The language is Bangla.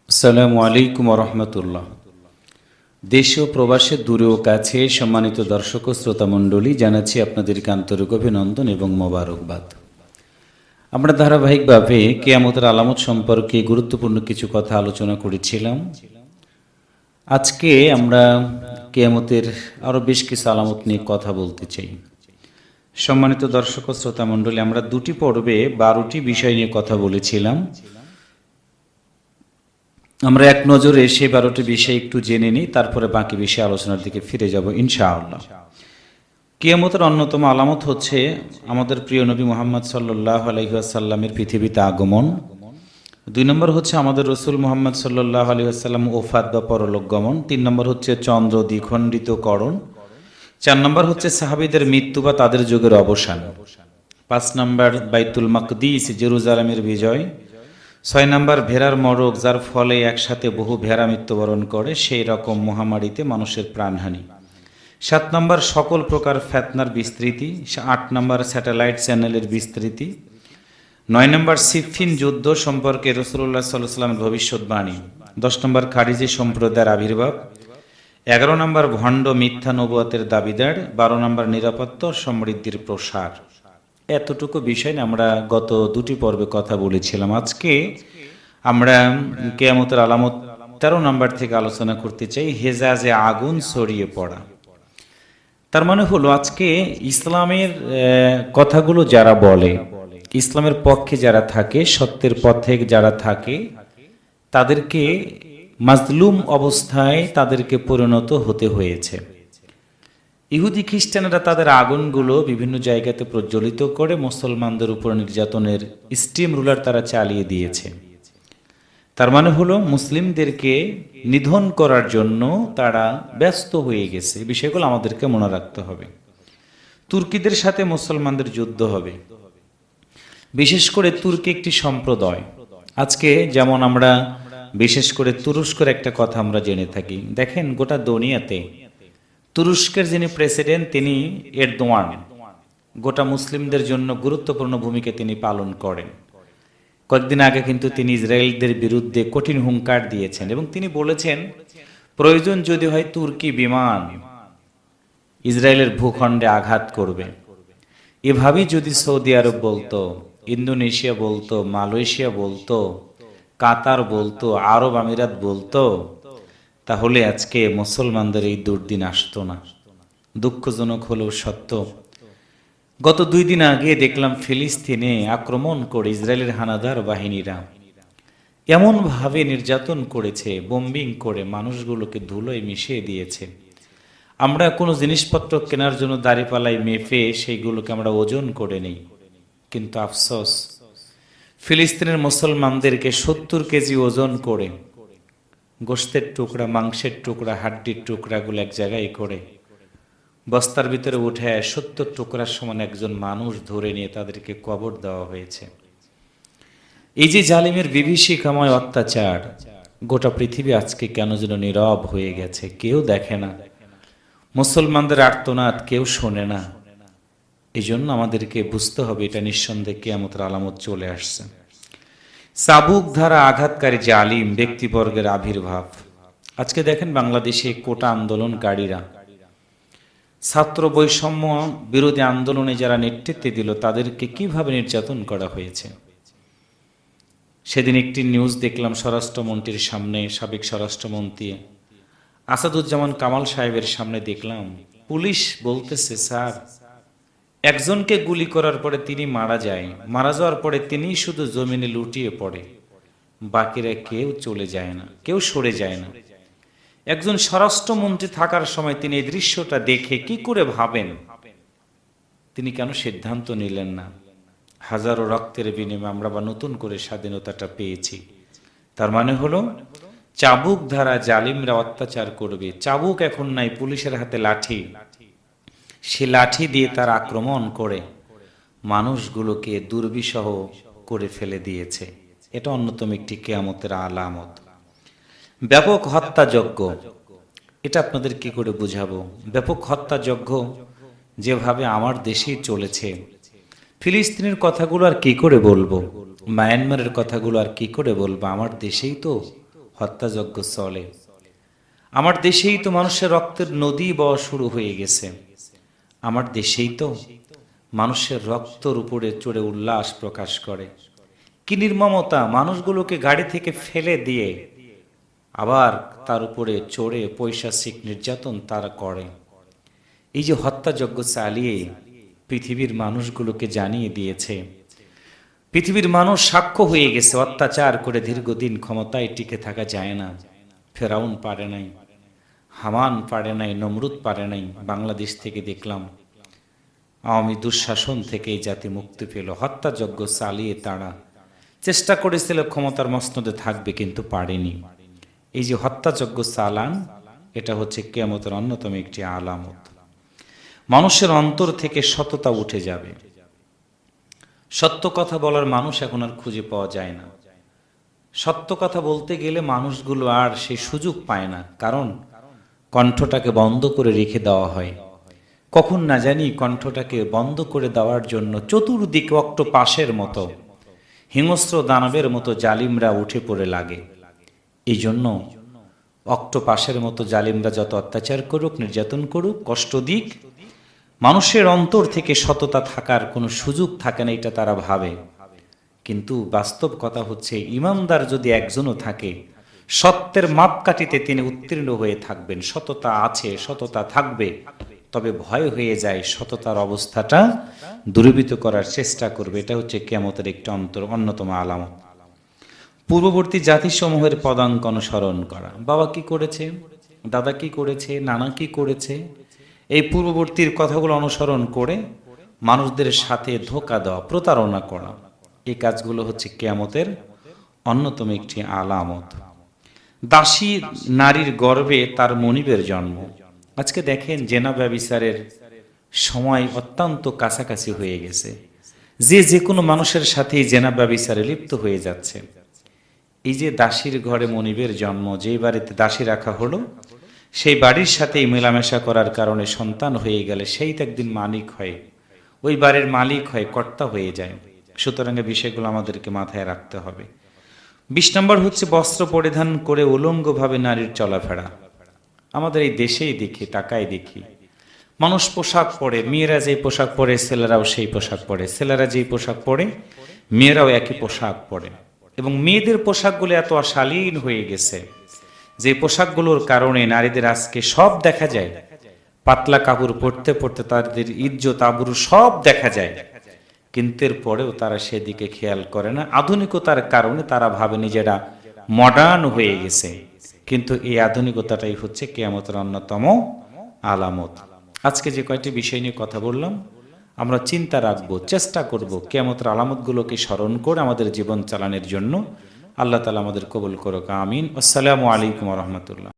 আসসালামু আলাইকুম রহমতুল্লাহ। দেশ ও প্রবাসে দূরে ও কাছে সম্মানিত দর্শক ও শ্রোতা মণ্ডলী, জানাচ্ছি আপনাদেরকে আন্তরিক অভিনন্দন এবং মোবারকবাদ। আমরা ধারাবাহিকভাবে কিয়ামতের আলামত সম্পর্কে গুরুত্বপূর্ণ কিছু কথা আলোচনা করেছিলাম। আজকে আমরা কিয়ামতের আরও বেশ কিছু আলামত নিয়ে কথা বলতে চাই। সম্মানিত দর্শক ও শ্রোতা মণ্ডলী, আমরা দুটি পর্বে 12টি বিষয় নিয়ে কথা বলেছিলাম। আমরা এক নজরে সেই 12টি বিষয় একটু জেনে নিই, তারপরে বাকি বিষয়ে আলোচনার দিকে ফিরে যাব ইনশাআল্লাহ। কিয়ামতের অন্যতম আলামত হচ্ছে আমাদের প্রিয় নবী মুহাম্মদ সাল্লাল্লাহু আলাইহি ওয়াসাল্লামের পৃথিবীতে আগমন। 2 নম্বর হচ্ছে আমাদের রসুল মুহাম্মদ সাল্লাল্লাহু আলাইহি ওয়াসাল্লাম ওফাত বা পরলোক গমন। 3 নম্বর হচ্ছে চন্দ্র দ্বিখণ্ডিতকরণ। 4 নম্বর হচ্ছে সাহাবীদের মৃত্যু বা তাদের যুগের অবসান। 5 নম্বর বাইতুল মাকদিস জেরুজালেমের বিজয়। 6 নম্বর ভেড়ার মরক, যার ফলে একসাথে বহু ভেড়া মৃত্যুবরণ করে, সেই রকম মহামারীতে মানুষের প্রাণহানি। 7 নম্বর সকল প্রকার ফেতনার বিস্তৃতি। 8 নম্বর স্যাটেলাইট চ্যানেলের বিস্তৃতি। 9 নম্বর সিফিন যুদ্ধ সম্পর্কে রাসূলুল্লাহ সাল্লাল্লাহু আলাইহি ওয়াসাল্লামের ভবিষ্যৎবাণী। 10 নম্বর খারিজি সম্প্রদায়ের আবির্ভাব। 11 নম্বর ভণ্ড মিথ্যা নবুয়তের দাবিদার। 12 নম্বর নিরাপত্তা ও সমৃদ্ধির প্রসার। এতটুকু বিষয় নিয়ে আমরা গত দুটি পর্বে কথা বলেছিলাম। আজকে আমরা কিয়ামতের আলামত 13 নম্বর থেকে আলোচনা করতে চাই, হেজাজে আগুন ছড়িয়ে পড়া। তার মানে হলো আজকে ইসলামের কথাগুলো যারা বলে, ইসলামের পক্ষে যারা থাকে, সত্যের পথে যারা থাকে, তাদেরকে মাজলুম অবস্থায় তাদেরকে পরিণত হতে হয়েছে। ইহুদি খ্রিস্টানরা তাদের আগুনগুলো বিভিন্ন জায়গাতে প্রজ্বলিত করে মুসলমানদের উপর নির্যাতনের স্টিম রুলার তারা চালিয়ে দিয়েছে। তার মানে হলো মুসলিমদেরকে নিধন করার জন্য তারা ব্যস্ত হয়ে গেছে। এই বিষয়গুলো আমাদেরকে মনে রাখতে হবে। তুর্কিদের সাথে মুসলমানদের যুদ্ধ হবে। বিশেষ করে তুর্কি একটি সম্প্রদায়। আজকে যেমন আমরা বিশেষ করে তুরস্কের একটা কথা আমরা জেনে থাকি। দেখেন গোটা দুনিয়াতে তুরস্কের যিনি প্রেসিডেন্ট, তিনি এরদোয়ান, গোটা মুসলিমদের জন্য গুরুত্বপূর্ণ ভূমিকা তিনি পালন করেন। কয়েকদিন আগে কিন্তু তিনি ইসরায়েলদের বিরুদ্ধে কঠিন হুঙ্কার দিয়েছেন এবং তিনি বলেছেন, প্রয়োজন যদি হয় তুর্কি বিমান ইসরায়েলের ভূখণ্ডে আঘাত করবে। এভাবেই যদি সৌদি আরব বলতো, ইন্দোনেশিয়া বলতো, মালয়েশিয়া বলতো, কাতার বলতো, আরব আমিরাত বলতো, তাহলে আজকে মুসলমানদের এই দুর্দিন আসতো না। দুঃখজনক হলেও সত্য। গত 2 দিন আগে দেখলাম ফিলিস্তিনে আক্রমণ করে ইসরায়েলের হানাদার বাহিনীরা এমনভাবে নির্যাতন করেছে, বোম্বিং করে মানুষগুলোকে ধুলোয় মিশিয়ে দিয়েছে। আমরা কোনো জিনিসপত্র কেনার জন্য দাঁড়িপাল্লায় মেপে সেইগুলোকে আমরা ওজন করে নেই, কিন্তু আফসোস ফিলিস্তিনের মুসলমানদেরকে 70 কেজি ওজন করে গোশতের টুকরা, মাংসের টুকরা, হাড্ডির টুকরাগুলো এক জায়গায় করে বস্তার ভিতরে উঠে 70 টুকরার সমান একজন মানুষ ধরে নিয়ে তাদেরকে কবর দেওয়া হয়েছে। এই যে জালিমের বিভীষিকাময় অত্যাচার, গোটা পৃথিবী আজকে কেন যেন নীরব হয়ে গেছে। কেউ দেখে না, মুসলমানদের আর্তনাদ কেউ শোনে না। এই জন্য আমাদেরকে বুঝতে হবে এটা নিঃসন্দেহে কিয়ামতের আলামত চলে আসছে। চাবুক ধারা আঘাতকারী জালিম ব্যক্তিবর্গের আবির্ভাব। আজকে দেখেন বাংলাদেশে কোটা আন্দোলনকারীরা, ছাত্র বৈষম্য বিরোধী আন্দোলনে যারা নেতৃত্ব দিল, তাদেরকে কিভাবে নির্যাতন করা হয়েছে। সেদিন একটি নিউজ দেখলাম স্বরাষ্ট্রমন্ত্রীর সামনে, সাবেক স্বরাষ্ট্রমন্ত্রী আসাদুজ্জামান কামাল সাহেবের সামনে দেখলাম পুলিশ বলতেছে, স্যার, একজনকে গুলি করার পরে তিনি মারা যায়, মারা যাওয়ার পরে তিনি শুধু জমিনে লুটিয়ে পড়ে, বাকিরা কেউ চলে যায় না, কেউ সরে যায় না। একজন স্বরাষ্ট্রমন্ত্রী থাকার সময় তিনি এই দৃশ্যটা দেখে কি করে ভাবেন? তিনি কেন সিদ্ধান্ত নিলেন না? হাজারো রক্তের বিনিময়ে আমরা বা নতুন করে স্বাধীনতাটা পেয়েছি। তার মানে হলো চাবুক ধারা জালিমরা অত্যাচার করবে। চাবুক এখন নাই, পুলিশের হাতে লাঠি। সে লাঠি দিয়ে তার আক্রমণ করে মানুষগুলোকে দুর্বিষহ করে ফেলে দিয়েছে। এটা অন্যতম একটি কিয়ামতের আলামত। ব্যাপক হত্যাযজ্ঞ, এটা আপনাদের কি করে বুঝাবো? ব্যাপক হত্যাযজ্ঞ যেভাবে আমার দেশেই চলেছে, ফিলিস্তিনের কথাগুলো আর কি করে বলবো, মায়ানমারের কথাগুলো আর কি করে বলবো? আমার দেশেই তো হত্যাযজ্ঞ চলে। আমার দেশেই তো মানুষের রক্তের নদী বওয়া শুরু হয়ে গেছে। আমার দেশেই তো মানুষের রক্তর উপরে চড়ে উল্লাস প্রকাশ করে। কি নির্মমতা! মানুষগুলোকে গাড়ি থেকে ফেলে দিয়ে আবার তার উপরে চড়ে পৈশাচিক নির্যাতন তারা করে। এই যে হত্যাযজ্ঞ চালিয়ে পৃথিবীর মানুষগুলোকে জানিয়ে দিয়েছে, পৃথিবীর মানুষ সাক্ষ্য হয়ে গেছে, অত্যাচার করে দীর্ঘদিন ক্ষমতায় টিকে থাকা যায় না। ফেরাউন পারে নাই, হামান পারে নাই, নমরুদ পারে নাই। বাংলাদেশ থেকে দেখলাম আওয়ামী দুঃশাসন থেকে এই জাতি মুক্তি পেল। হত্যাযজ্ঞ চালিয়ে তারা চেষ্টা করেছিল ক্ষমতার মসনদে থাকবে, কিন্তু পারেনি। এই যে হত্যাযজ্ঞ চালান, এটা হচ্ছে কিয়ামতের অন্যতম একটি আলামত। মানুষের অন্তর থেকে সততা উঠে যাবে। সত্য কথা বলার মানুষ এখন আর খুঁজে পাওয়া যায় না। সত্য কথা বলতে গেলে মানুষগুলো আর সেই সুযোগ পায় না, কারণ কণ্ঠটাকে বন্ধ করে রেখে দেওয়া হয়। কখন না জানি কণ্ঠটাকে বন্ধ করে দেওয়ার জন্য চতুর্দিকে অক্টোপাসের মতো, হিংস্র দানবের মতো জালিমরা উঠে পড়ে লাগে। এই জন্য অক্টোপাসের মতো জালিমরা যত অত্যাচার করুক, নির্যাতন করুক, কষ্ট দিক, মানুষের অন্তর থেকে সততা থাকার কোনো সুযোগ থাকে না, এটা তারা ভাবে। কিন্তু বাস্তব কথা হচ্ছে, ইমানদার যদি একজনও থাকে, সত্যের মাপকাঠিতে তিনি উত্তীর্ণ হয়ে থাকবেন। সততা আছে, সততা থাকবে, তবে ভয় হয়ে যায়, সততার অবস্থাটা দূরীভূত করার চেষ্টা করবে। এটা হচ্ছে কিয়ামতের একটা অন্যতম আলামত। পূর্ববর্তী জাতিসমূহের পদাঙ্ক অনুসরণ করা। বাবা কি করেছে, দাদা কি করেছে, নানা কি করেছে, এই পূর্ববর্তীর কথাগুলো অনুসরণ করে মানুষদের সাথে ধোঁকা দেওয়া, প্রতারণা করা, এই কাজগুলো হচ্ছে কিয়ামতের অন্যতম একটি আলামত। দাসী নারীর গর্ভে তার মনিবের জন্ম। আজকে দেখেন জেনা ব্যভিচারের সময় অত্যন্ত কাছাকাছি হয়ে গেছে। যে কোনো মানুষের সাথেই জেনা ব্যভিচারে লিপ্ত হয়ে যাচ্ছে। এই যে দাসীর ঘরে মনিবের জন্ম, যে বাড়িতে দাসী রাখা হলো, সেই বাড়ির সাথেই মেলামেশা করার কারণে সন্তান হয়ে গেলে সেই তো একদিন মালিক হয়, ওই বাড়ির মালিক হয়, কর্তা হয়ে যায়। সুতরাং এই বিষয়গুলো আমাদেরকে মাথায় রাখতে হবে। 20 নম্বর হচ্ছে বস্ত্র পরিধান করে উলঙ্গভাবে নারীর চলাফেরা। আমাদের এই দেশেই দেখি, টাকায় দেখি, মানুষ পোশাক পরে, মেয়েরা যে পোশাক পরে ছেলেরাও সেই পোশাক পরে, ছেলেরা যেই পোশাক পরে মেয়েরাও একই পোশাক পরে। এবং মেয়েদের পোশাকগুলো এত অশালীন হয়ে গেছে যে পোশাকগুলোর কারণে নারীদের আজকে সব দেখা যায়। পাতলা কাপড় পরতে পরতে তাদের ইজ্জত আবরু সব দেখা যায়, কিন্তু এরপরেও তারা সেদিকে খেয়াল করে না। আধুনিকতার কারণে তারা ভাবে নিজেরা মডার্ন হয়ে গেছে, কিন্তু এই আধুনিকতাটাই হচ্ছে কিয়ামতের অন্যতম আলামত। আজকে যে কয়টি বিষয় নিয়ে কথা বললাম, আমরা চিন্তা রাখবো, চেষ্টা করব কিয়ামতের আলামতগুলোকে স্মরণ করে আমাদের জীবন চালানোর জন্য। আল্লাহ তাআলা আমাদের কবুল করুক, আমিন। আসসালামু আলাইকুম ওয়া রাহমাতুল্লাহ।